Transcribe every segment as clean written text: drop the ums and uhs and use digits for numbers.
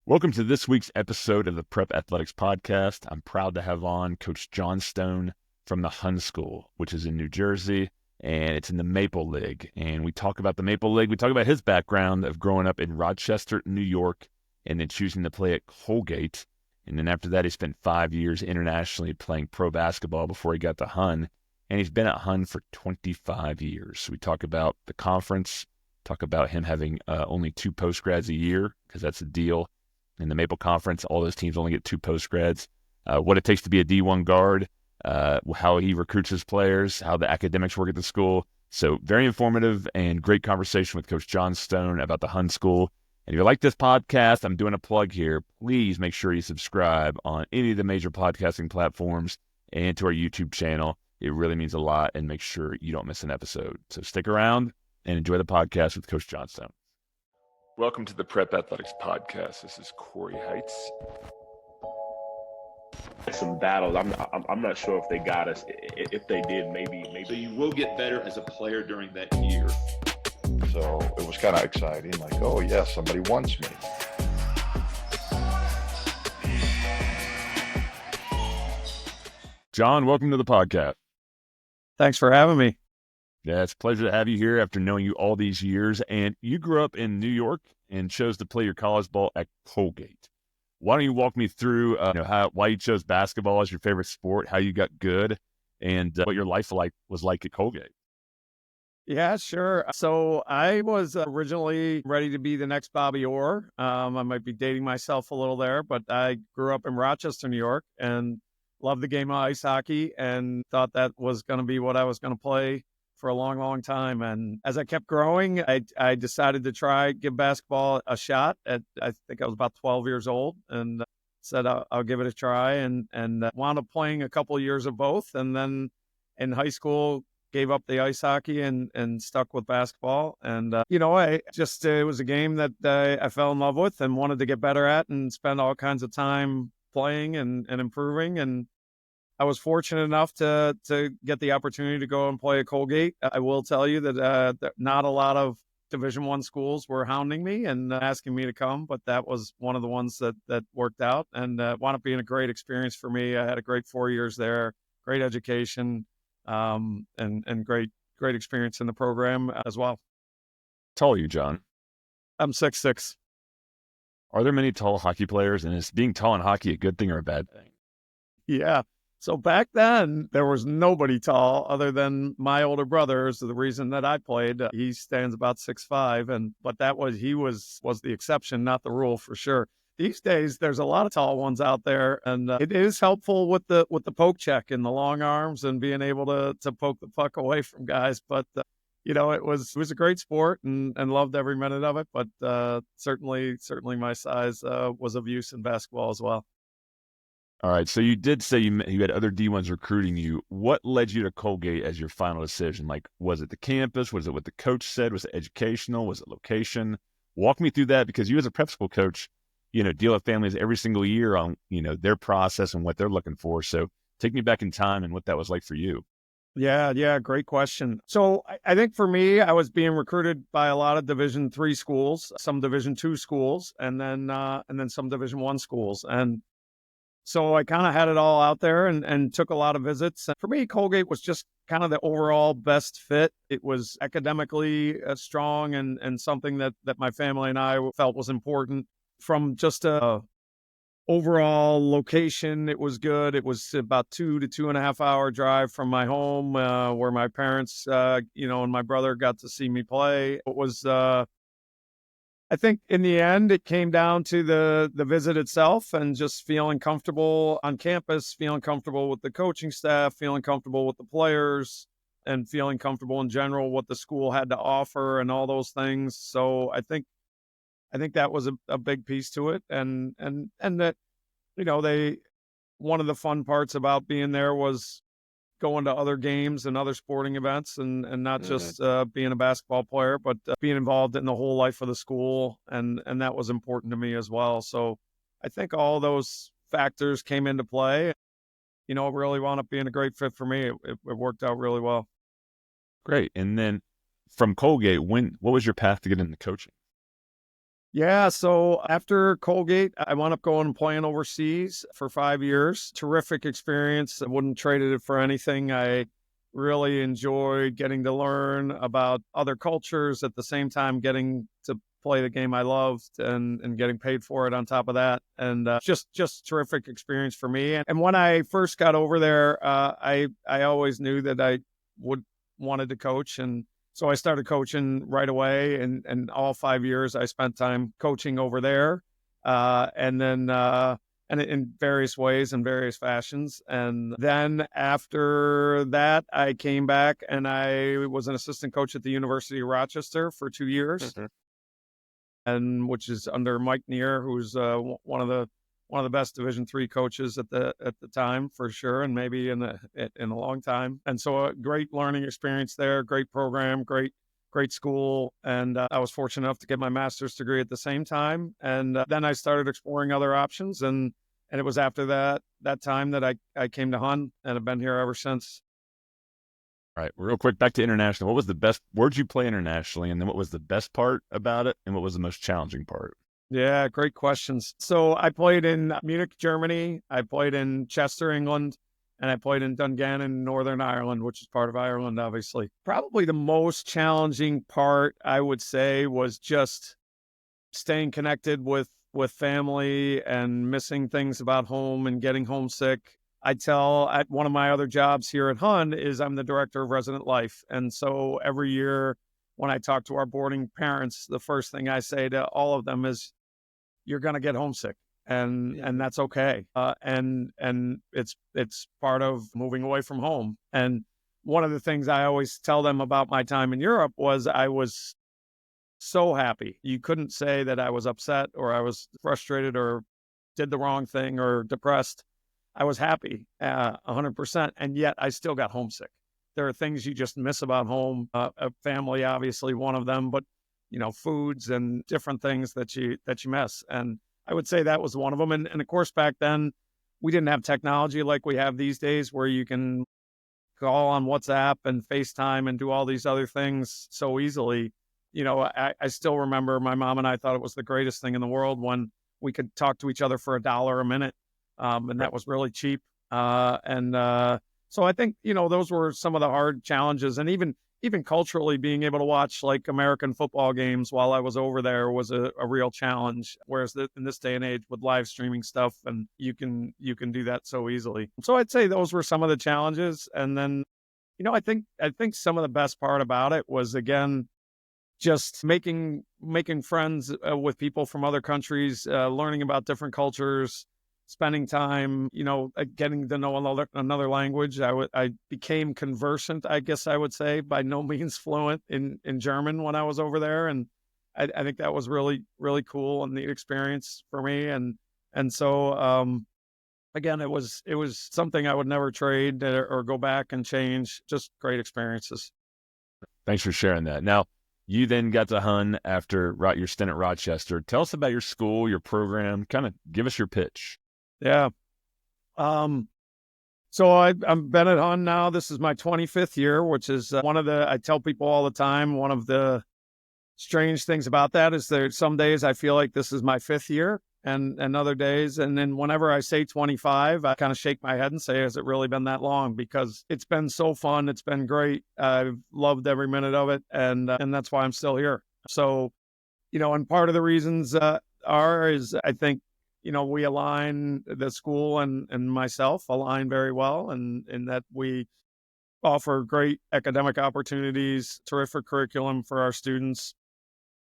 Welcome to this week's episode of the Prep Athletics Podcast. I'm proud to have on Coach Jon Stone from the Hun School, which is in New Jersey, and it's in the MAPL League. And we talk about the MAPL League. We talk about his background of growing up in Rochester, New York, and then choosing to play at Colgate. And then after that, he spent 5 years internationally playing pro basketball before he got to Hun. And he's been at Hun for 25 years. So we talk about the conference, talk about him having only 2 postgrads a year, because that's a deal. In the MAPL Conference, all those teams only get 2 postgrads. What it takes to be a D1 guard, how he recruits his players, how the academics work at the school. So very informative and great conversation with Coach Jon Stone about the Hun School. And if you like this podcast, I'm doing a plug here. Please make sure you subscribe on any of the major podcasting platforms and to our YouTube channel. It really means a lot, and make sure you don't miss an episode. So stick around and enjoy the podcast with Coach Jon Stone. Welcome to the Prep Athletics Podcast. This is Corey Heights. Some battles. I'm not sure if they got us. If they did, maybe. So you will get better as a player during that year. So it was kind of exciting. Like, oh yeah, somebody wants me. John, welcome to the podcast. Thanks for having me. Yeah, it's a pleasure to have you here after knowing you all these years. And you grew up in New York and chose to play your college ball at Colgate. Why don't you walk me through why you chose basketball as your favorite sport, how you got good, and what your life was like at Colgate? Yeah, sure. So I was originally ready to be the next Bobby Orr. I might be dating myself a little there, but I grew up in Rochester, New York, and loved the game of ice hockey and thought that was going to be what I was going to play for a long, long time. And as I kept growing, I decided to give basketball a shot. I think I was about 12 years old, and said I'll give it a try, and wound up playing a couple of years of both. And then in high school, gave up the ice hockey and stuck with basketball. And, it was a game that I fell in love with and wanted to get better at and spend all kinds of time playing and improving. And I was fortunate enough to get the opportunity to go and play at Colgate. I will tell you that not a lot of Division I schools were hounding me and asking me to come, but that was one of the ones that worked out, and wound up being a great experience for me. I had a great 4 years there, great education, and great experience in the program as well. How tall are you, John? I'm 6'6". Are there many tall hockey players, and is being tall in hockey a good thing or a bad thing? Yeah. So back then, there was nobody tall other than my older brother. So the reason that I played, he stands about 6'5", but he was the exception, not the rule for sure. These days, there's a lot of tall ones out there, and it is helpful with the poke check and the long arms and being able to poke the puck away from guys. But it was a great sport and loved every minute of it. But certainly my size was of use in basketball as well. All right, so you did say you had other D1s recruiting you. What led you to Colgate as your final decision? Like, was it the campus? Was it what the coach said? Was it educational? Was it location? Walk me through that, because you as a prep school coach, deal with families every single year on, their process and what they're looking for. So take me back in time and what that was like for you. Yeah, great question. So I think for me, I was being recruited by a lot of Division III schools, some Division II schools, and then some Division I schools. And so I kind of had it all out there and took a lot of visits. For me, Colgate was just kind of the overall best fit. It was academically strong and something that my family and I felt was important. From just a overall location, it was good. It was about 2 to 2.5 hour drive from my home, where my parents, and my brother got to see me play. It was, I think in the end, it came down to the visit itself and just feeling comfortable on campus, feeling comfortable with the coaching staff, feeling comfortable with the players, and feeling comfortable in general what the school had to offer and all those things. So I think that was a big piece to it. And that, one of the fun parts about being there was going to other games and other sporting events and not just being a basketball player, but being involved in the whole life of the school. And that was important to me as well. So I think all those factors came into play. It really wound up being a great fit for me. It worked out really well. Great. And then from Colgate, what was your path to get into coaching? Yeah, so after Colgate, I wound up going and playing overseas for 5 years. Terrific experience. I wouldn't trade it for anything. I really enjoyed getting to learn about other cultures at the same time getting to play the game I loved and getting paid for it on top of that. And just terrific experience for me. And when I first got over there, I always knew that I would wanted to coach, and so I started coaching right away, and all 5 years I spent time coaching over there, and then and in various ways and various fashions. And then after that, I came back and I was an assistant coach at the University of Rochester for 2 years, and which is under Mike Neer, who's one of the best Division III coaches at the time for sure, and maybe in a long time. And so a great learning experience there, great program, great school, and I was fortunate enough to get my master's degree at the same time. And then I started exploring other options, and it was after that time that I came to Hun, and I've been here ever since. All right, real quick, back to international. What was the best? Where'd you play internationally, and then what was the best part about it, and what was the most challenging part? Yeah, great questions. So I played in Munich, Germany. I played in Chester, England, and I played in Dungannon, Northern Ireland, which is part of Ireland, obviously. Probably the most challenging part, I would say, was just staying connected with family and missing things about home and getting homesick. I tell at one of my other jobs here at Hun is I'm the director of resident life. And so every year when I talk to our boarding parents, the first thing I say to all of them is, you're going to get homesick, and that's okay. And it's part of moving away from home. And one of the things I always tell them about my time in Europe was I was so happy. You couldn't say that I was upset or I was frustrated or did the wrong thing or depressed. I was happy, 100%, and yet I still got homesick. There are things you just miss about home. Family, obviously, one of them, but foods and different things that you miss. And I would say that was one of them. And of course, back then, we didn't have technology like we have these days, where you can call on WhatsApp and FaceTime and do all these other things so easily. I still remember my mom and I thought it was the greatest thing in the world when we could talk to each other for $1 a minute, and that was really cheap. So I think those were some of the hard challenges, and even culturally, being able to watch like American football games while I was over there was a real challenge. Whereas in this day and age with live streaming stuff, and you can do that so easily. So I'd say those were some of the challenges. And then, I think some of the best part about it was, again, just making friends with people from other countries, learning about different cultures, spending time, getting to know another language. I became conversant, I guess I would say, by no means fluent in German when I was over there. And I think that was really, really cool and neat experience for me. And so, again, it was something I would never trade or go back and change. Just great experiences. Thanks for sharing that. Now, you then got to Hun after your stint at Rochester. Tell us about your school, your program. Kind of give us your pitch. Yeah. So I'm been at Hun now. This is my 25th year, which is I tell people all the time, one of the strange things about that is there some days I feel like this is my 5th year, and other days. And then whenever I say 25, I kind of shake my head and say, has it really been that long? Because it's been so fun. It's been great. I've loved every minute of it. And that's why I'm still here. So, and part of the reasons is I think, we align, the school and myself align very well, and in that we offer great academic opportunities, terrific curriculum for our students,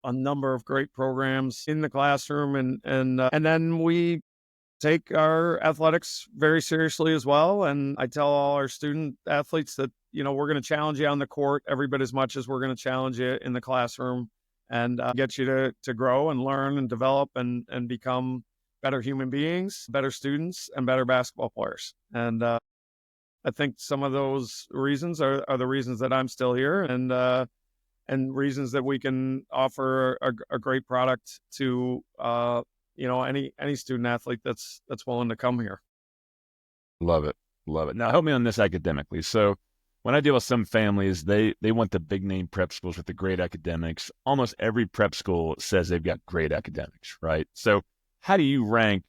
a number of great programs in the classroom, and then we take our athletics very seriously as well. And I tell all our student athletes that, we're going to challenge you on the court every bit as much as we're going to challenge you in the classroom, and get you to grow and learn and develop and become better human beings, better students, and better basketball players. And I think some of those reasons are the reasons that I'm still here, and reasons that we can offer a great product to any student athlete that's willing to come here. Love it. Now help me on this academically. So when I deal with some families, they want the big name prep schools with the great academics. Almost every prep school says they've got great academics, right? So how do you rank,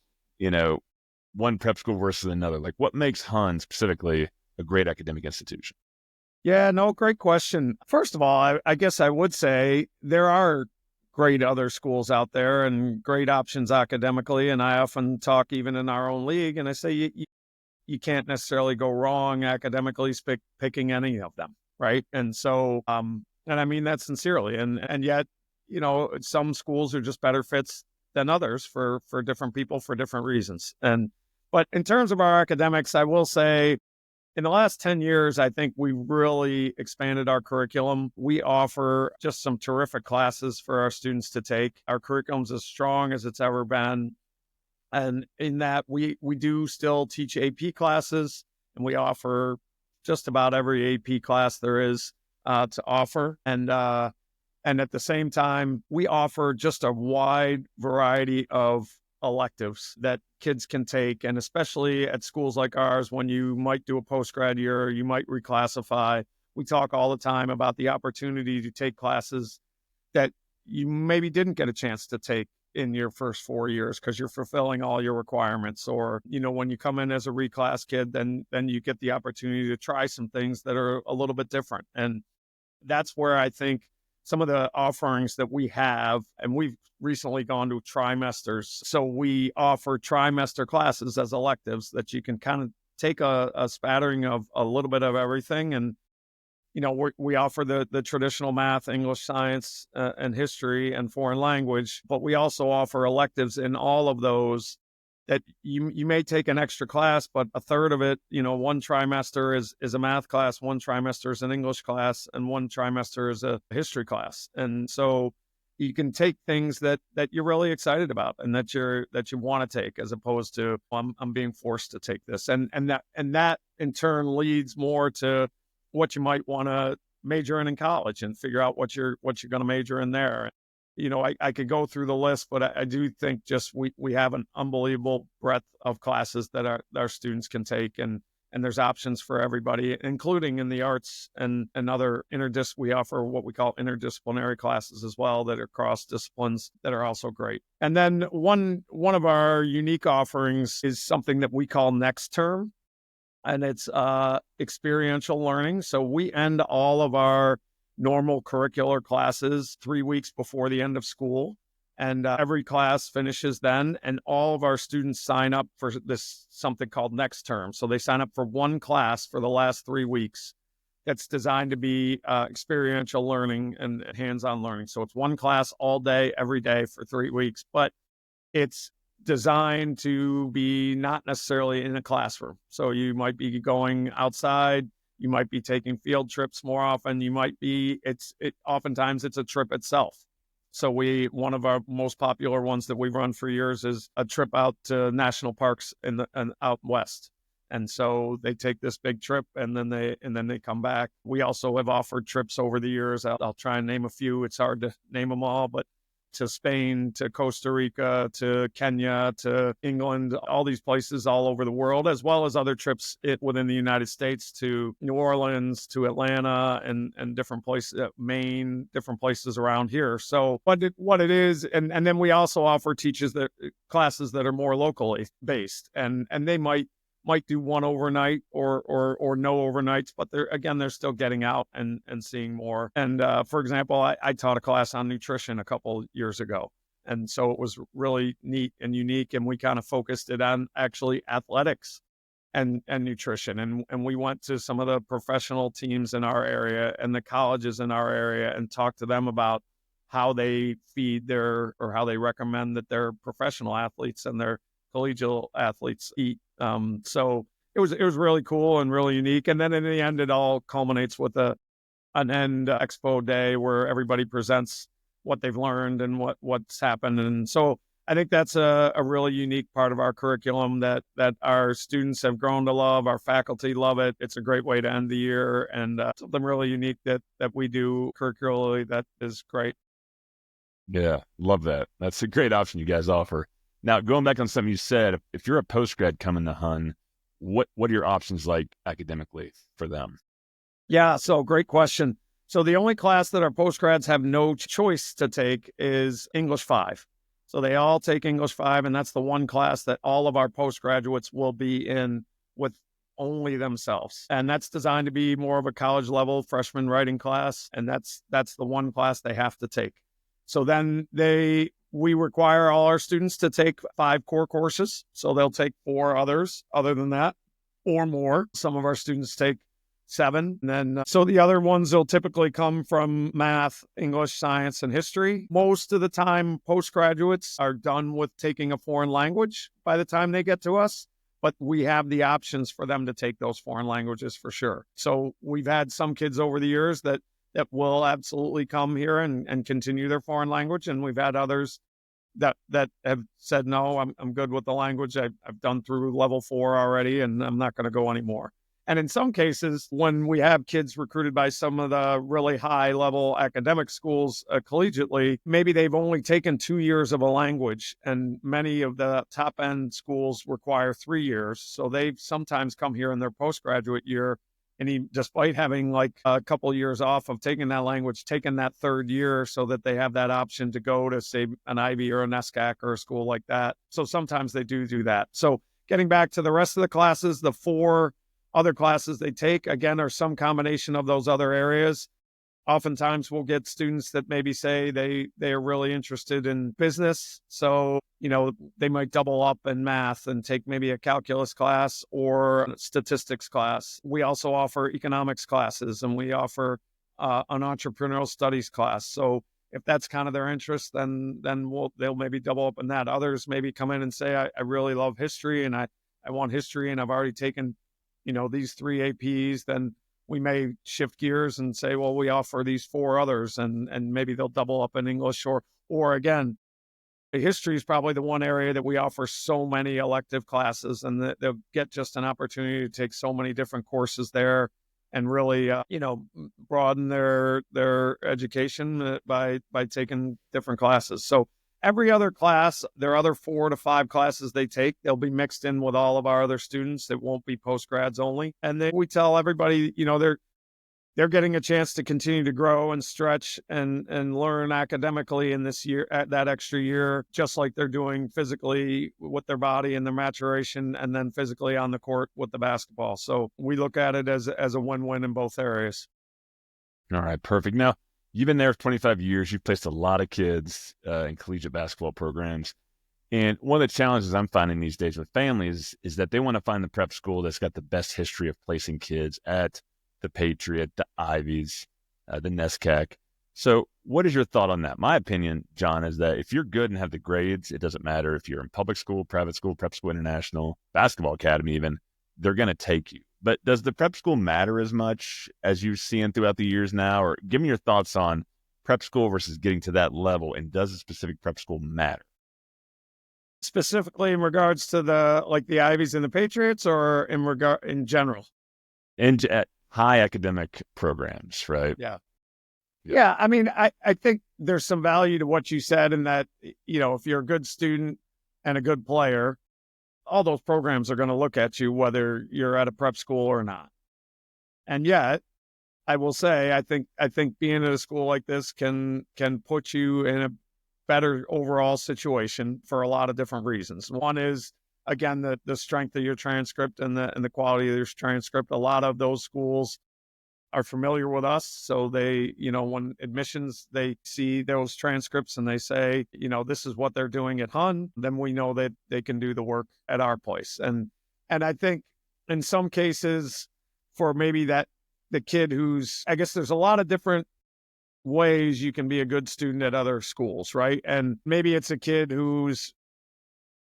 one prep school versus another? Like what makes Hun specifically a great academic institution? Yeah, no, great question. First of all, I guess I would say there are great other schools out there and great options academically. And I often talk even in our own league, and I say you can't necessarily go wrong academically picking any of them, right? And so, and I mean that sincerely. And yet, some schools are just better fits than others for different people for different reasons. But in terms of our academics, I will say, in the last 10 years, I think we really expanded our curriculum. We offer just some terrific classes for our students to take. Our curriculum's as strong as it's ever been. And in that, we do still teach AP classes, and we offer just about every AP class there is to offer. And at the same time, we offer just a wide variety of electives that kids can take. And especially at schools like ours, when you might do a post-grad year, you might reclassify. We talk all the time about the opportunity to take classes that you maybe didn't get a chance to take in your first 4 years because you're fulfilling all your requirements. Or, when you come in as a reclass kid, then you get the opportunity to try some things that are a little bit different. And that's where I think some of the offerings that we have, and we've recently gone to trimesters. So we offer trimester classes as electives that you can kind of take a spattering of a little bit of everything. And, we offer the traditional math, English, science, and history and foreign language, but we also offer electives in all of those that you may take an extra class, but a third of it, one trimester is a math class, one trimester is an English class, and one trimester is a history class. And so you can take things that you're really excited about and that you want to take, as opposed to I'm being forced to take this. And that in turn leads more to what you might want to major in college and figure out what you're going to major in there. I could go through the list, but I do think just we have an unbelievable breadth of classes that our students can take, and there's options for everybody, including in the arts and other we offer what we call interdisciplinary classes as well that are cross disciplines that are also great. And then one of our unique offerings is something that we call Next Term, and it's experiential learning. So we end all of our normal curricular classes 3 weeks before the end of school. And every class finishes then. And all of our students sign up for this something called Next Term. So they sign up for one class for the last 3 weeks that's designed to be experiential learning and hands-on learning. So it's one class all day, every day for 3 weeks. But it's designed to be not necessarily in a classroom. So you might be going outside. You might be taking field trips more often. Oftentimes it's a trip itself. So one of our most popular ones that we've run for years is a trip out to national parks and out west. And so they take this big trip and then they come back. We also have offered trips over the years. I'll try and name a few. It's hard to name them all, but to Spain, to Costa Rica, to Kenya, to England, all these places all over the world, as well as other trips within the United States to New Orleans, to Atlanta, and different places, Maine, different places around here. So what it is, and then we also offer classes that are more locally based, and they might do one overnight or no overnights, but they're still getting out and seeing more. And for example, I taught a class on nutrition a couple years ago. And so it was really neat and unique. And we kind of focused it on actually athletics and nutrition. And we went to some of the professional teams in our area and the colleges in our area and talked to them about how they feed or how they recommend that their professional athletes and their collegial athletes eat. So it was really cool and really unique. And then in the end, it all culminates with an end expo day where everybody presents what they've learned and what's happened. And so I think that's a really unique part of our curriculum that our students have grown to love. Our faculty love it. It's a great way to end the year, and something really unique that we do curricularly that is great. Yeah, love that. That's a great option you guys offer. Now, going back on something you said, if you're a post-grad coming to Hun, what are your options like academically for them? Yeah, so great question. So the only class that our postgrads have no choice to take is English 5. So they all take English 5, and that's the one class that all of our postgraduates will be in with only themselves. And that's designed to be more of a college level freshman writing class, and that's the one class they have to take. So then we require all our students to take 5 core courses. So they'll take 4 others other than that or more. Some of our students take 7. And then, so the other ones will typically come from math, English, science, and history. Most of the time, postgraduates are done with taking a foreign language by the time they get to us, but we have the options for them to take those foreign languages for sure. So we've had some kids over the years that will absolutely come here and continue their foreign language. And we've had others that have said, no, I'm good with the language. I've done through level 4 already, and I'm not going to go anymore. And in some cases, when we have kids recruited by some of the really high level academic schools collegiately, maybe they've only taken 2 years of a language, and many of the top end schools require 3 years. So they've sometimes come here in their postgraduate year, and despite having like a couple of years off of taking that language, taken that 3rd year so that they have that option to go to, say, an Ivy or a NESCAC or a school like that. So sometimes they do that. So getting back to the rest of the classes, the 4 other classes they take, again, are some combination of those other areas. Oftentimes we'll get students that maybe say they are really interested in business. So, they might double up in math and take maybe a calculus class or a statistics class. We also offer economics classes, and we offer an entrepreneurial studies class. So if that's kind of their interest, then they'll maybe double up in that. Others maybe come in and say, I really love history, and I want history, and I've already taken these 3 APs. Then we may shift gears and say, well, we offer these 4 others, and maybe they'll double up in English, or again, history is probably the one area that we offer so many elective classes, and that they'll get just an opportunity to take so many different courses there and really, broaden their education by taking different classes. So every other class, there are other 4 to 5 classes they take. They'll be mixed in with all of our other students. It won't be postgrads only. And then we tell everybody, they're getting a chance to continue to grow and stretch and learn academically in this year, at that extra year, just like they're doing physically with their body and their maturation, and then physically on the court with the basketball. So we look at it as a win-win in both areas. All right, perfect. Now, you've been there for 25 years. You've placed a lot of kids in collegiate basketball programs. And one of the challenges I'm finding these days with families is that they want to find the prep school that's got the best history of placing kids at the Patriot, the Ivies, the NESCAC. So what is your thought on that? My opinion, John, is that if you're good and have the grades, it doesn't matter if you're in public school, private school, prep school international, basketball academy even, they're going to take you. But does the prep school matter as much as you've seen throughout the years now? Or give me your thoughts on prep school versus getting to that level, and does a specific prep school matter? Specifically in regards to the Ivies and the Patriots, or in general? And at high academic programs, right? Yeah. I mean, I think there's some value to what you said in that, if you're a good student and a good player, all those programs are going to look at you whether you're at a prep school or not. And yet, I will say, I think being at a school like this can put you in a better overall situation for a lot of different reasons. One is, again, the strength of your transcript and the quality of your transcript. A lot of those schools are familiar with us. So they, when admissions, they see those transcripts and they say, this is what they're doing at Hun, then we know that they can do the work at our place. And I think in some cases, for maybe the kid I guess there's a lot of different ways you can be a good student at other schools, right? And maybe it's a kid who's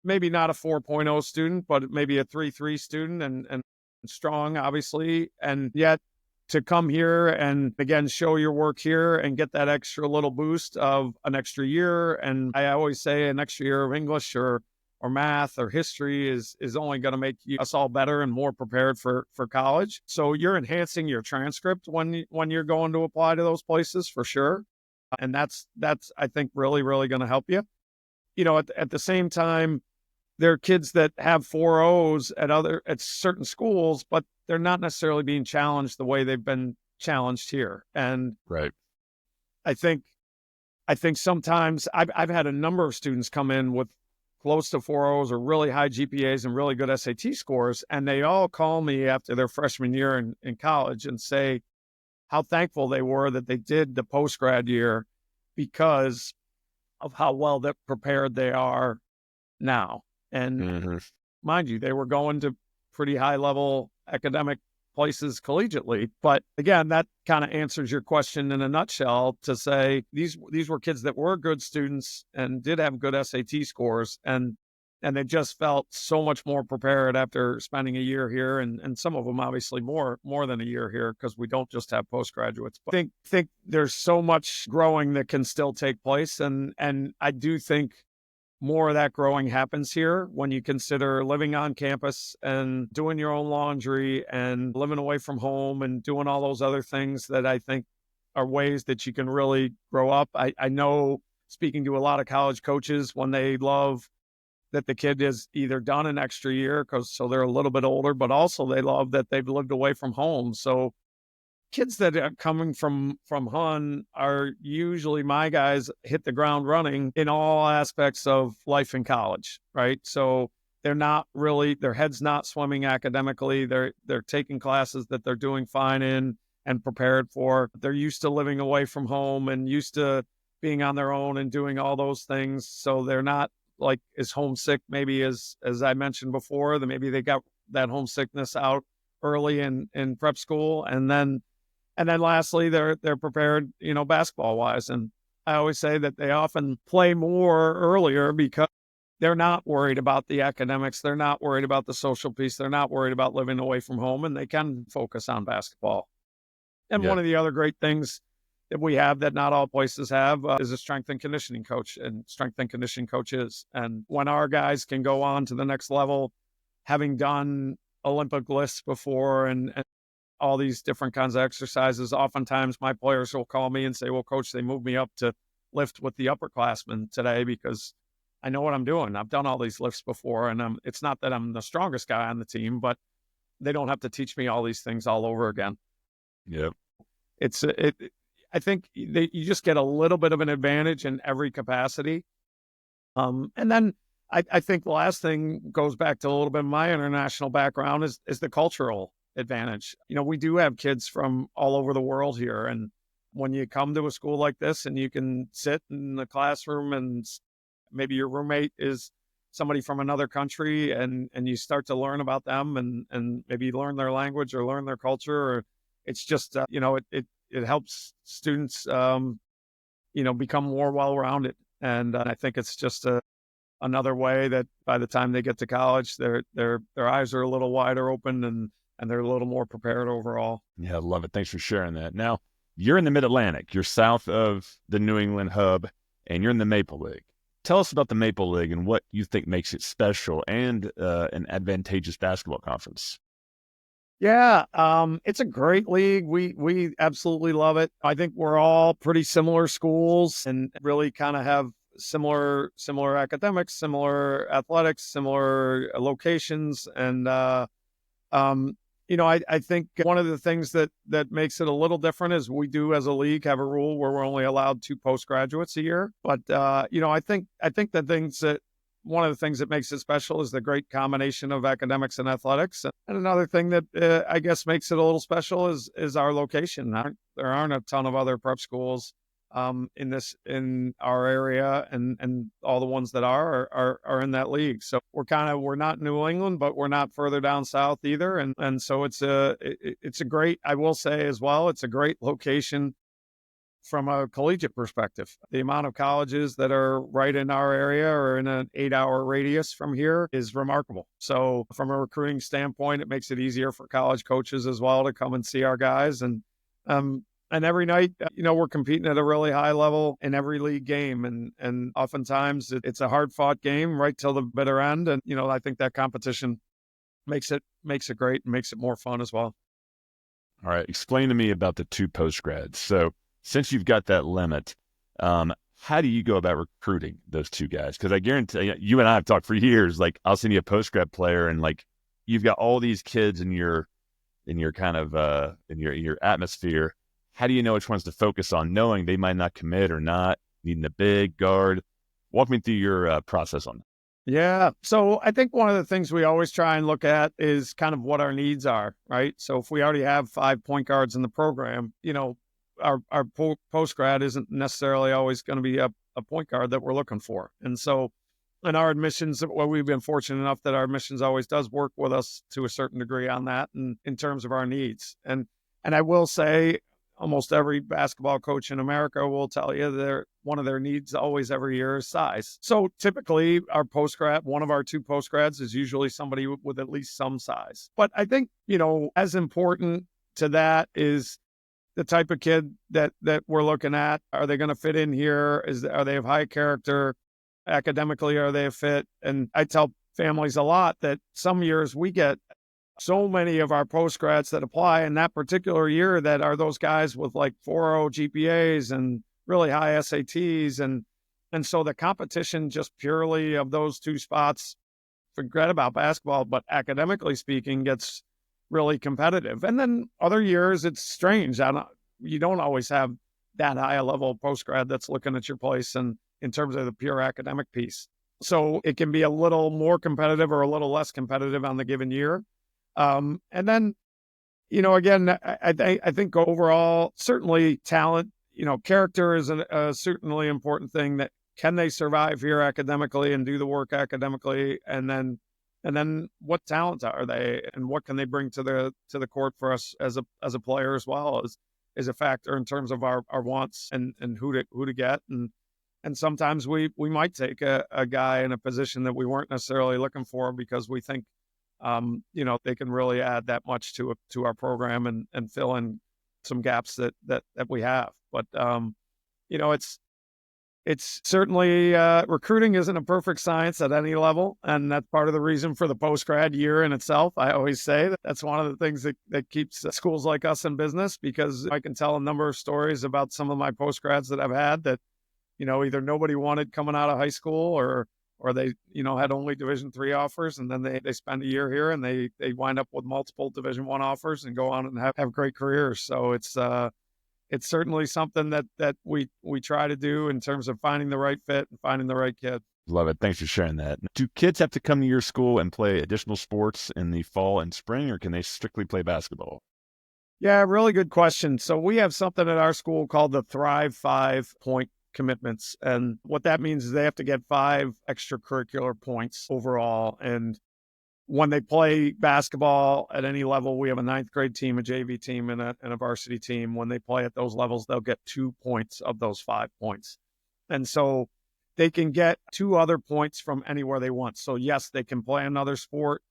maybe not a 4.0 student, but maybe a 3.3 student and strong, obviously. And yet to come here and again, show your work here and get that extra little boost of an extra year. And I always say an extra year of English or math or history is only going to make us all better and more prepared for college. So you're enhancing your transcript when you're going to apply to those places for sure. And that's, I think, really, really going to help you. At the same time, there are kids that have 4.0s at certain schools, but they're not necessarily being challenged the way they've been challenged here. And Right. I think sometimes I've had a number of students come in with close to 4.0s or really high GPAs and really good SAT scores, and they all call me after their freshman year in college and say how thankful they were that they did the post-grad year because of how well that prepared they are now. And mind you, they were going to pretty high-level academic places collegiately. But again, that kind of answers your question in a nutshell to say these were kids that were good students and did have good SAT scores, and they just felt so much more prepared after spending a year here, and some of them obviously more than a year here because we don't just have postgraduates. But I think there's so much growing that can still take place, and I do think more of that growing happens here when you consider living on campus and doing your own laundry and living away from home and doing all those other things that I think are ways that you can really grow up. I know, speaking to a lot of college coaches, when they love that the kid has either done an extra year so they're a little bit older, but also they love that they've lived away from home. So kids that are coming from Hun are usually, my guys, hit the ground running in all aspects of life in college, right? So they're not really, their head's not swimming academically. They're taking classes that they're doing fine in and prepared for. They're used to living away from home and used to being on their own and doing all those things. So they're not like as homesick maybe as I mentioned before. That maybe they got that homesickness out early in prep school, and then lastly, they're prepared, basketball wise. And I always say that they often play more earlier because they're not worried about the academics. They're not worried about the social piece. They're not worried about living away from home, and they can focus on basketball. And one of the other great things that we have that not all places have is a strength and conditioning coach and strength and conditioning coaches. And when our guys can go on to the next level, having done Olympic lifts before and all these different kinds of exercises, oftentimes my players will call me and say, well, coach, they moved me up to lift with the upperclassmen today because I know what I'm doing. I've done all these lifts before, and it's not that I'm the strongest guy on the team, but they don't have to teach me all these things all over again. Yep. I think you just get a little bit of an advantage in every capacity. And then I think the last thing goes back to a little bit of my international background is the cultural advantage. We do have kids from all over the world here. And when you come to a school like this and you can sit in the classroom and maybe your roommate is somebody from another country and you start to learn about them and maybe learn their language or learn their culture, or it's just, it helps students, become more well-rounded. And I think it's just another way that by the time they get to college, their eyes are a little wider open and they're a little more prepared overall. Yeah, I love it. Thanks for sharing that. Now, you're in the Mid-Atlantic. You're south of the New England hub, and you're in the Maple League. Tell us about the Maple League and what you think makes it special and an advantageous basketball conference. Yeah, it's a great league. We absolutely love it. I think we're all pretty similar schools and really kind of have similar academics, similar athletics, similar locations, and I think one of the things that makes it a little different is we do as a league have a rule where we're only allowed 2 postgraduates a year. But, I think one of the things that makes it special is the great combination of academics and athletics. And another thing that I guess makes it a little special is our location. There aren't a ton of other prep schools in our area, and all the ones that are in that league. So we're not New England, but we're not further down south either. And so it's a great, I will say as well, it's a great location from a collegiate perspective. The amount of colleges that are right in our area or in an 8-hour radius from here is remarkable. So from a recruiting standpoint, it makes it easier for college coaches as well to come and see our guys. And every night, we're competing at a really high level in every league game. And oftentimes it's a hard fought game right till the bitter end. And, I think that competition makes it great and makes it more fun as well. All right. Explain to me about the 2 postgrads. So since you've got that limit, how do you go about recruiting those 2 guys? Because I guarantee you and I have talked for years, like I'll send you a postgrad player and like you've got all these kids in your in your kind of in your atmosphere, how do you know which ones to focus on, knowing they might not commit or not, needing a big guard? Walk me through your process on that. Yeah. So I think one of the things we always try and look at is kind of what our needs are, right? So if we already have 5 point guards in the program, our post grad isn't necessarily always going to be a point guard that we're looking for. And so in our admissions, well, we've been fortunate enough that our admissions always does work with us to a certain degree on that and in terms of our needs. And I will say almost every basketball coach in America will tell you one of their needs always every year is size. So typically our post-grad, one of our 2 post-grads is usually somebody with at least some size. But I think, as important to that is the type of kid that we're looking at. Are they going to fit in here? Are they of high character? Academically, are they a fit? And I tell families a lot that some years we get so many of our post-grads that apply in that particular year that are those guys with like 4.0 GPAs and really high SATs. And so the competition just purely of those 2 spots, forget about basketball, but academically speaking, gets really competitive. And then other years, it's strange. You don't always have that high a level post-grad that's looking at your place and in terms of the pure academic piece. So it can be a little more competitive or a little less competitive on the given year. And then, again, I think overall, certainly talent, character is a certainly important thing. That can they survive here academically and do the work academically? And then what talent are they and what can they bring to the court for us as a player as well is a factor in terms of our wants and who to get. And sometimes we might take a guy in a position that we weren't necessarily looking for because we think, they can really add that much to our program and fill in some gaps that we have. But, it's certainly recruiting isn't a perfect science at any level. And that's part of the reason for the post-grad year in itself. I always say that's one of the things that keeps schools like us in business, because I can tell a number of stories about some of my post-grads that I've had that, either nobody wanted coming out of high school or they, had only Division III offers. And then they spend a year here and they wind up with multiple Division I offers and go on and have great careers. So it's certainly something that we try to do in terms of finding the right fit and finding the right kid. Love it. Thanks for sharing that. Do kids have to come to your school and play additional sports in the fall and spring, or can they strictly play basketball? Yeah, really good question. So we have something at our school called the Thrive 5 point commitments. And what that means is they have to get 5 extracurricular points overall. And when they play basketball at any level, we have a 9th grade team, a JV team, and a varsity team. When they play at those levels, they'll get 2 points of those 5 points. And so they can get 2 other points from anywhere they want. So yes, they can play another sport,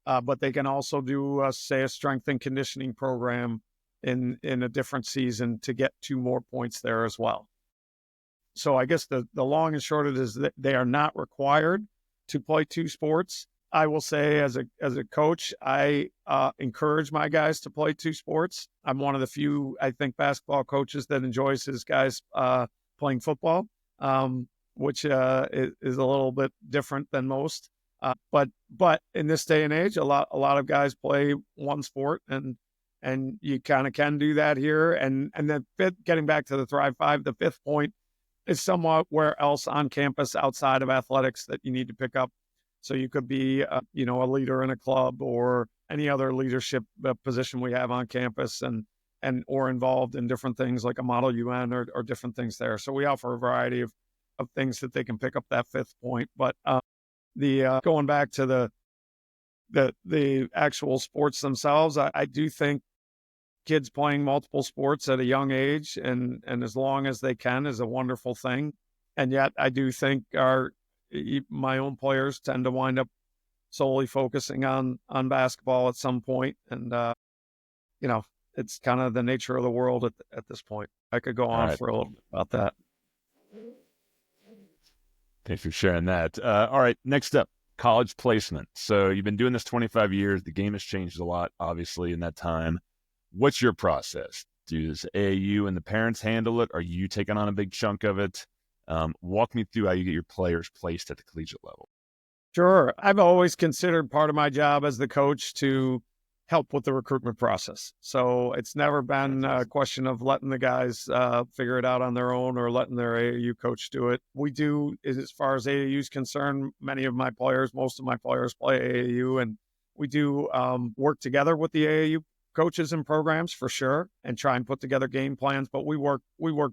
but they can also do, say, a strength and conditioning program in a different season to get 2 more points there as well. So I guess the long and short of it is that they are not required to play 2 sports. I will say as a coach, I encourage my guys to play 2 sports. I'm one of the few, I think, basketball coaches that enjoys his guys playing football, which is a little bit different than most. But in this day and age, a lot of guys play one sport, and you kind of can do that here. And then getting back to the Thrive 5, the 5th point is somewhat where else on campus outside of athletics that you need to pick up. So you could be, a leader in a club or any other leadership position we have on campus, and or involved in different things like a Model UN or different things there. So we offer a variety of things that they can pick up that 5th point. But going back to the actual sports themselves, I do think kids playing multiple sports at a young age and as long as they can is a wonderful thing. And yet I do think my own players tend to wind up solely focusing on basketball at some point. And, it's kind of the nature of the world at this point. I could go on for a little bit about that. Thanks for sharing that. All right, next up, college placement. So you've been doing this 25 years. The game has changed a lot, obviously, in that time. What's your process? Does AAU and the parents handle it? Are you taking on a big chunk of it? Walk me through how you get your players placed at the collegiate level. Sure. I've always considered part of my job as the coach to help with the recruitment process. So it's never been a question of letting the guys figure it out on their own or letting their AAU coach do it. We do, as far as AAU is concerned, most of my players play AAU, and we do work together with the AAU coaches and programs for sure, and try and put together game plans. But we work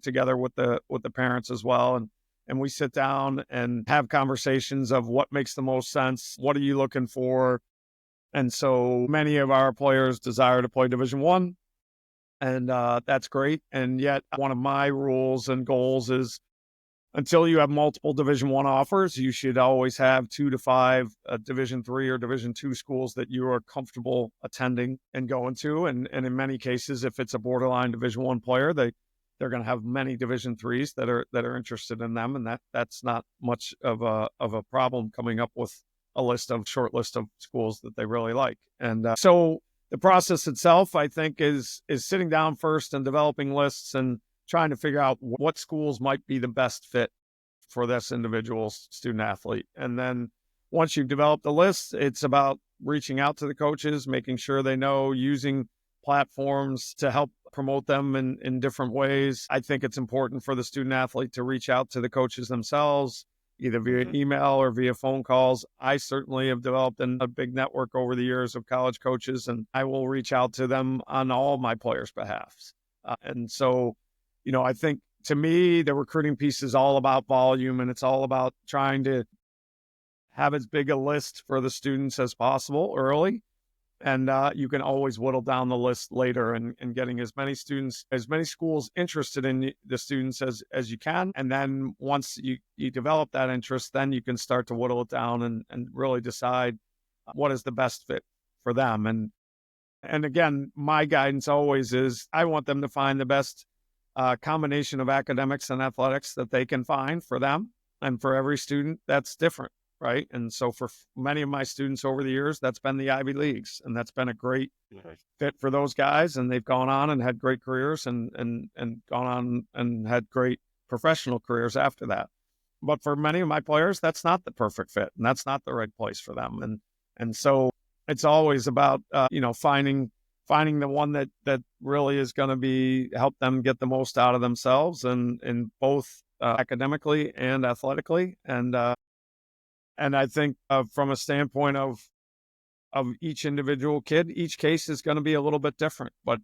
together with the parents as well, and we sit down and have conversations of what makes the most sense. What are you looking for? And so many of our players desire to play Division I, and that's great. And yet one of my rules and goals is until you have multiple Division I offers, you should always have 2 to 5 Division III or Division II schools that you are comfortable attending and going to. And in many cases, if it's a borderline Division I player, they're going to have many Division IIIs that are interested in them, and that's not much of a problem coming up with a short list of schools that they really like. And so the process itself, I think, is sitting down first and developing lists and trying to figure out what schools might be the best fit for this individual student athlete. And then once you've developed the list, it's about reaching out to the coaches, making sure they know, using platforms to help promote them in different ways. I think it's important for the student athlete to reach out to the coaches themselves, either via email or via phone calls. I certainly have developed a big network over the years of college coaches, and I will reach out to them on all my players' behalfs. And so, I think to me, the recruiting piece is all about volume, and it's all about trying to have as big a list for the students as possible early. And you can always whittle down the list later and getting as many schools interested in the students as you can. And then once you develop that interest, then you can start to whittle it down and really decide what is the best fit for them. And again, my guidance always is I want them to find the best combination of academics and athletics that they can find for them. And for every student, that's different. Right. And so for many of my students over the years, that's been the Ivy Leagues, and that's been a great fit for those guys. And they've gone on and had great careers and gone on and had great professional careers after that. But for many of my players, that's not the perfect fit, and that's not the right place for them. And so it's always about, finding the one that really is going to help them get the most out of themselves and in both academically and athletically. And I think from a standpoint of each individual kid, each case is going to be a little bit different. But,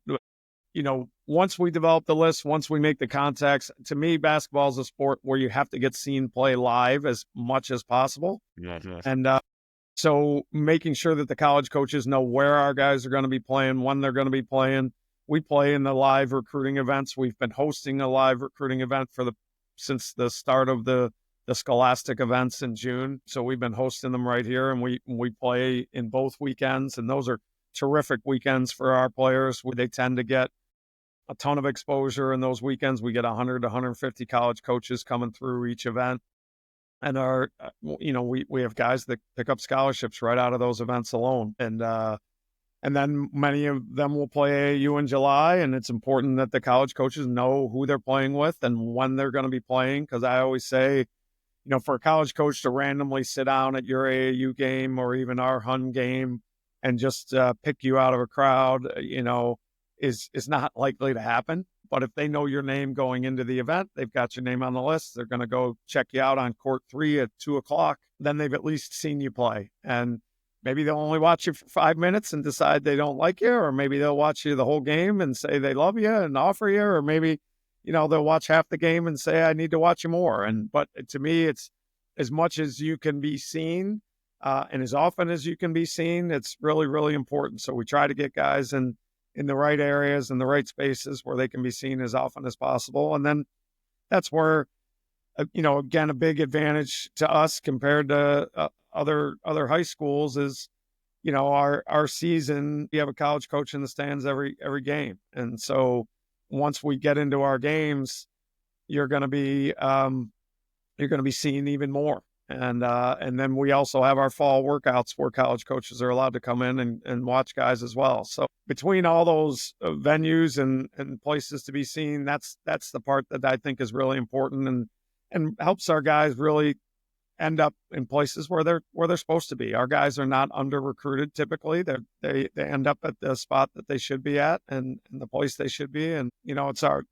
once we develop the list, once we make the contacts, to me, basketball is a sport where you have to get seen play live as much as possible. Yes. And so making sure that the college coaches know where our guys are going to be playing, when they're going to be playing. We play in the live recruiting events. We've been hosting a live recruiting event since the start of the Scholastic events in June. So we've been hosting them right here, and we play in both weekends, and those are terrific weekends for our players. They tend to get a ton of exposure in those weekends. We get 100 to 150 college coaches coming through each event, and we have guys that pick up scholarships right out of those events alone. And then many of them will play AAU in July, and it's important that the college coaches know who they're playing with and when they're going to be playing, because I always say, for a college coach to randomly sit down at your AAU game or even our Hun game and just pick you out of a crowd, is not likely to happen. But if they know your name going into the event, they've got your name on the list, they're going to go check you out on court 3 at 2:00, then they've at least seen you play. And maybe they'll only watch you for 5 minutes and decide they don't like you, or maybe they'll watch you the whole game and say they love you and offer you, or maybe they'll watch half the game and say, I need to watch you more. But to me, it's as much as you can be seen and as often as you can be seen, it's really, really important. So we try to get guys in the right areas and the right spaces where they can be seen as often as possible. And then that's where, again, a big advantage to us compared to other high schools is, our season, we have a college coach in the stands every game. And so once we get into our games, you're going to be seen even more. And then we also have our fall workouts where college coaches are allowed to come in and watch guys as well. So between all those venues and places to be seen, that's the part that I think is really important and helps our guys really end up in places where they're supposed to be. Our guys are not under recruited typically. They end up at the spot that they should be at and the place they should be. And it's our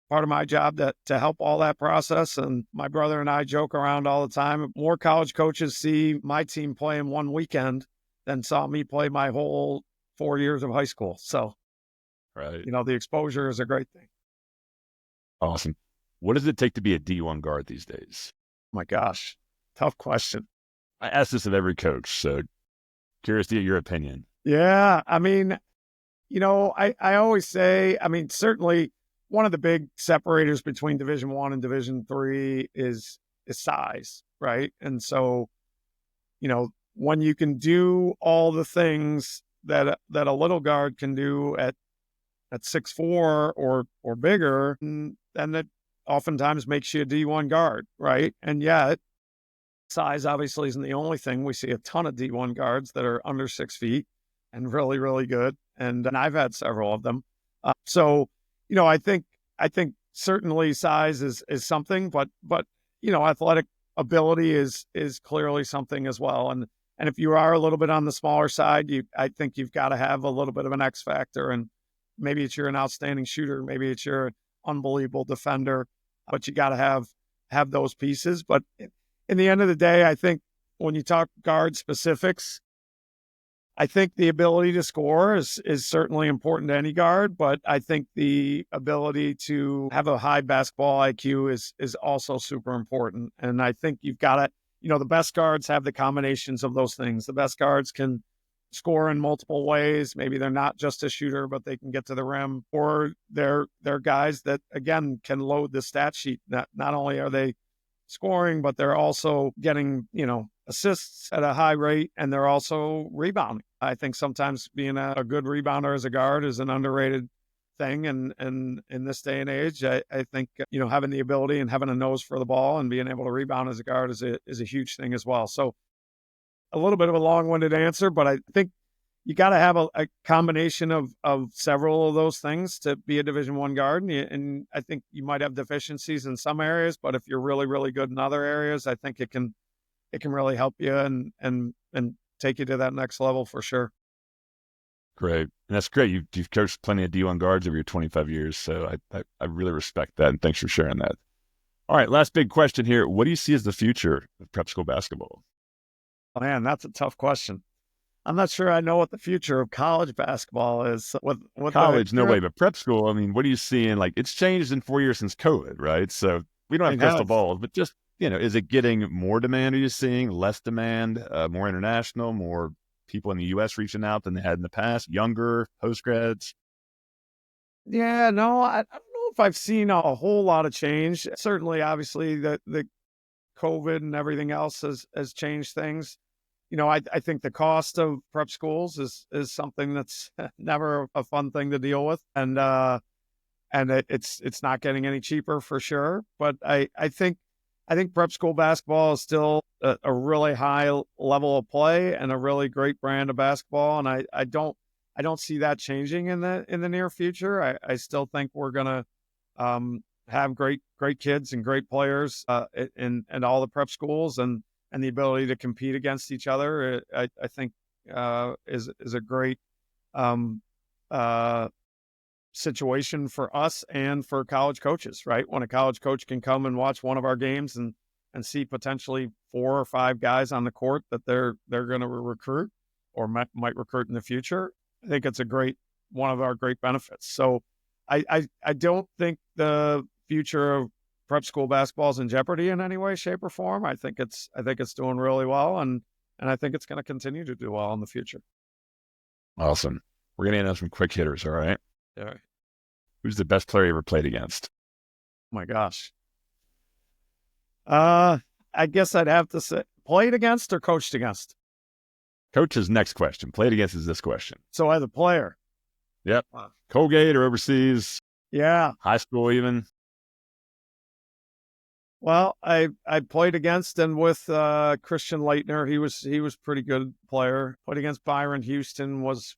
part of my job to help all that process. And my brother and I joke around all the time. More college coaches see my team play in one weekend than saw me play my whole 4 years of high school. So, Right. the exposure is a great thing. Awesome. What does it take to be a D1 guard these days? My gosh, tough question. I ask this of every coach, so curious to get your opinion. Yeah, I mean, I always say, certainly one of the big separators between Division I and Division III is size, right? And so, when you can do all the things that a little guard can do at 6'4" or bigger, then that oftentimes makes you a D1 guard, right? And yet, size obviously isn't the only thing. We see a ton of D1 guards that are under 6 feet and really, really good. And I've had several of them. So, I think certainly size is something, but athletic ability is clearly something as well. And if you are a little bit on the smaller side, I think you've got to have a little bit of an X factor. And maybe it's you're an outstanding shooter, maybe it's you're an unbelievable defender, but you got to have those pieces. But in the end of the day, I think when you talk guard specifics, I think the ability to score is certainly important to any guard, but I think the ability to have a high basketball IQ is also super important. And I think you've got to, the best guards have the combinations of those things. The best guards can score in multiple ways. Maybe they're not just a shooter, but they can get to the rim, or they're guys that, again, can load the stat sheet. Not only are they scoring, but they're also getting, assists at a high rate, and they're also rebounding. I think sometimes being a good rebounder as a guard is an underrated thing. And in this day and age, I think, having the ability and having a nose for the ball and being able to rebound as a guard is a huge thing as well. So a little bit of a long-winded answer, but I think you got to have a combination of several of those things to be a Division I guard. And I think you might have deficiencies in some areas, but if you're really, really good in other areas, I think it can really help you and take you to that next level for sure. Great. And that's great. You've coached plenty of D1 guards over your 25 years. So I really respect that. And thanks for sharing that. All right. Last big question here. What do you see as the future of prep school basketball? Oh, man, that's a tough question. I'm not sure I know what the future of college basketball is. What college, no way, but prep school, what are you seeing? Like, it's changed in 4 years since COVID, right? So we don't have crystal balls, but just, is it getting more demand? Are you seeing less demand, more international, more people in the U.S. reaching out than they had in the past, younger, postgrads? Yeah, no, I don't know if I've seen a whole lot of change. Certainly, obviously, the COVID and everything else has changed things. I think the cost of prep schools is something that's never a fun thing to deal with. And it's not getting any cheaper for sure. But I think prep school basketball is still a really high level of play and a really great brand of basketball. And I don't see that changing in the near future. I still think we're going to have great kids and great players in all the prep schools, and the ability to compete against each other, I think is a great situation for us and for college coaches, right? When a college coach can come and watch one of our games and see potentially 4 or 5 guys on the court that they're going to recruit or might recruit in the future, I think it's one of our great benefits. So I don't think the future of prep school basketball is in jeopardy in any way, shape, or form. I think it's doing really well, and I think it's going to continue to do well in the future. Awesome. We're going to end on some quick hitters, all right? All right. Who's the best player you ever played against? Oh my gosh. I guess I'd have to say played against or coached against. Coach's next question. Played against is this question. So as a player. Yep. Colgate or overseas? Yeah. High school even? Well, I played against and with Christian Leitner. He was pretty good player. Played against Byron Houston was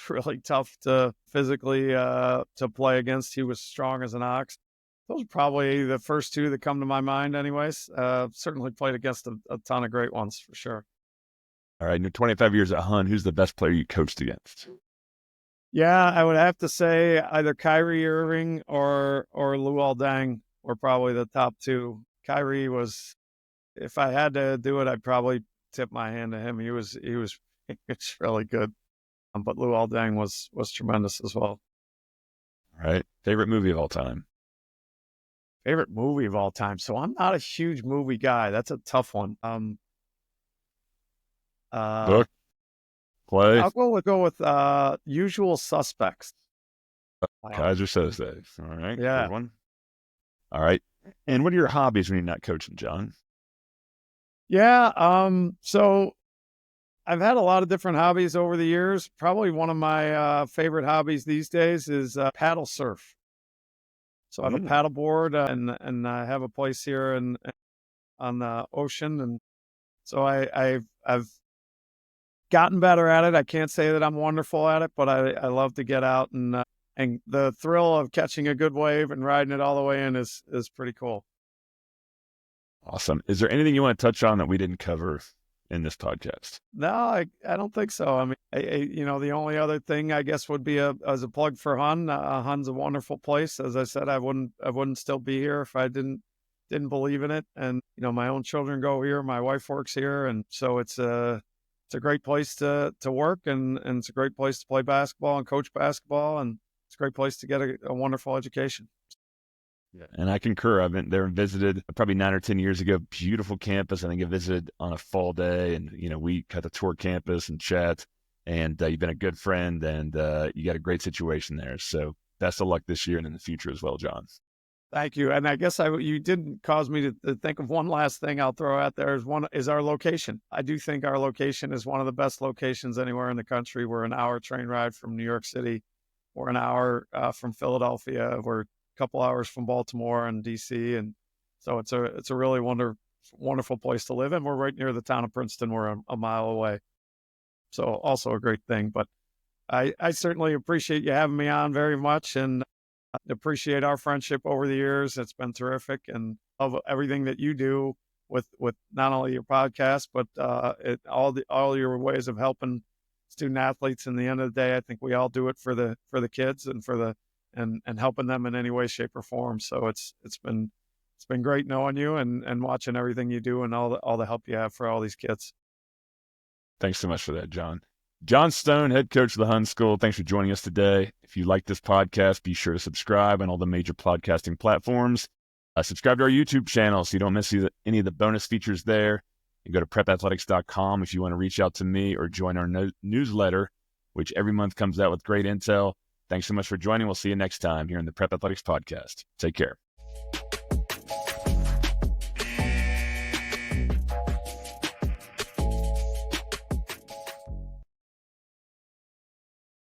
really tough to physically to play against. He was strong as an ox. those are probably the first two that come to my mind anyways. Certainly played against a ton of great ones for sure. All right, in your 25 years at Hun, who's the best player you coached against? Yeah, I would have to say either Kyrie Irving or Luol Deng were probably the top two. Kyrie was, if I had to do it, I'd probably tip my hand to him. He was it's really good. But Luol Deng was tremendous as well. All right, favorite movie of all time? Favorite movie of all time. So I'm not a huge movie guy. That's a tough one. Book, play, I'll go with Usual Suspects. Kaiser Soze. All right, Yeah. good one. All right, and what are your hobbies when you're not coaching, John? Yeah. So I've had a lot of different hobbies over the years. Probably one of my favorite hobbies these days is paddle surf. So I have a paddle board and I have a place here on the ocean, and so I've gotten better at it. I can't say that I'm wonderful at it, but I love to get out and the thrill of catching a good wave and riding it all the way in is pretty cool. Awesome. Is there anything you want to touch on that we didn't cover in this podcast? No, I don't think so. I mean, the only other thing I guess would be as a plug for Hun. Hun's a wonderful place. As I said, I wouldn't still be here if I didn't believe in it. And my own children go here. My wife works here, and so it's a great place to work, and it's a great place to play basketball and coach basketball, and it's a great place to get a wonderful education. Yeah, and I concur. I've been there and visited probably 9 or 10 years ago. Beautiful campus. I think I visited on a fall day, and we got to tour campus and chat. And you've been a good friend, and you got a great situation there. So best of luck this year and in the future as well, John. Thank you. And I guess you did cause me to think of one last thing I'll throw out there is our location. I do think our location is one of the best locations anywhere in the country. We're an hour train ride from New York City. We're an hour from Philadelphia. We're couple hours from Baltimore and DC, and so it's a really wonderful place to live, and we're right near the town of Princeton. We're a mile away, so also a great thing. But I certainly appreciate you having me on very much, and appreciate our friendship over the years. It's been terrific, and love everything that you do with not only your podcast but all your ways of helping student athletes. In the end of the day, I think we all do it for the kids and for the and helping them in any way, shape, or form. So it's been great knowing you and watching everything you do and all the help you have for all these kids. Thanks so much for that, John. Jon Stone, head coach of the Hun School. Thanks for joining us today. If you like this podcast, be sure to subscribe on all the major podcasting platforms. Subscribe to our YouTube channel so you don't miss any of the bonus features there. And go to prepathletics.com if you want to reach out to me or join our newsletter, which every month comes out with great intel. Thanks so much for joining. We'll see you next time here in the Prep Athletics Podcast. Take care.